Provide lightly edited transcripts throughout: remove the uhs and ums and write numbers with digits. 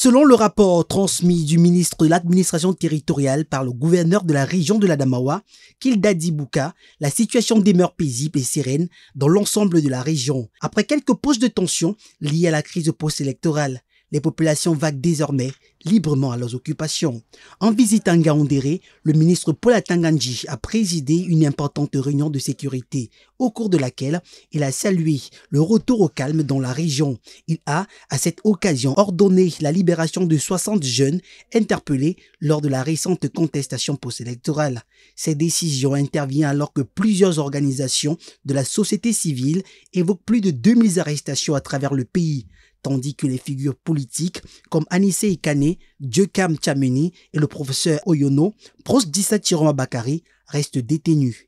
Selon le rapport transmis du ministre de l'administration territoriale par le gouverneur de la région de l'Adamawa, Kildadi Bouka, la situation demeure paisible et sereine dans l'ensemble de la région. Après quelques pauses de tension liées à la crise post-électorale, les populations vaguent désormais librement à leurs occupations. En visitant Ngaoundéré, le ministre Paul Atanga-Ndji a présidé une importante réunion de sécurité, au cours de laquelle il a salué le retour au calme dans la région. Il a, à cette occasion, ordonné la libération de 60 jeunes interpellés lors de la récente contestation post-électorale. Cette décision intervient alors que plusieurs organisations de la société civile évoquent plus de 2000 arrestations à travers le pays, tandis que les figures politiques comme Anissé Ikane, Djekam Tchameni et le professeur Oyono, proche d'Issa Tiroma Bakari, restent détenus.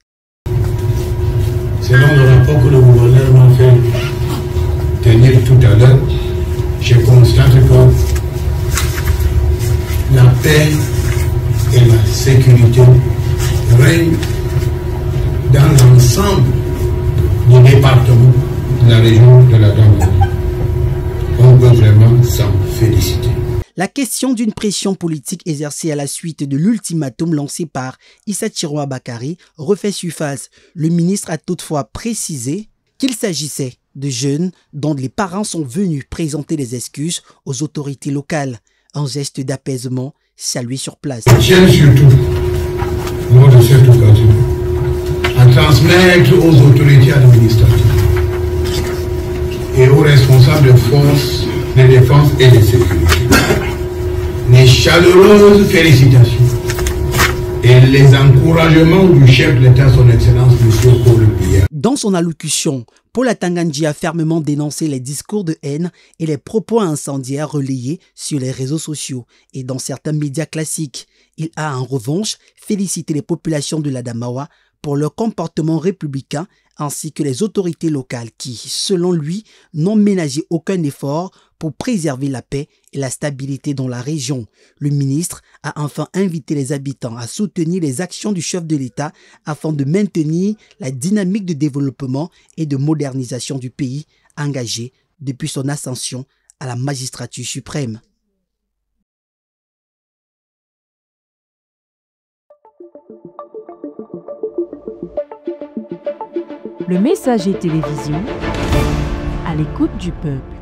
Selon le rapport que le gouverneur m'a fait tenir tout à l'heure, je constate que la paix et la sécurité règnent dans l'ensemble du département de la région de l'Adamawa. On peut vraiment s'en féliciter. La question d'une pression politique exercée à la suite de l'ultimatum lancé par Issa Tiroma Bakari refait surface. Le ministre a toutefois précisé qu'il s'agissait de jeunes dont les parents sont venus présenter des excuses aux autorités locales. Un geste d'apaisement salué sur place. Je tiens surtout, lors de cette occasion, à transmettre aux autorités administratives et aux responsables de forces de défense et de sécurité les chaleureuses félicitations et les encouragements du chef de l'État, son Excellence, M. Paul Biya. Dans son allocution, Paul Atanga-Ndji a fermement dénoncé les discours de haine et les propos incendiaires relayés sur les réseaux sociaux et dans certains médias classiques. Il a en revanche félicité les populations de l'Adamawa pour leur comportement républicain ainsi que les autorités locales qui, selon lui, n'ont ménagé aucun effort pour préserver la paix et la stabilité dans la région. Le ministre a enfin invité les habitants à soutenir les actions du chef de l'État afin de maintenir la dynamique de développement et de modernisation du pays engagé depuis son ascension à la magistrature suprême. Le Messager télévision à l'écoute du peuple.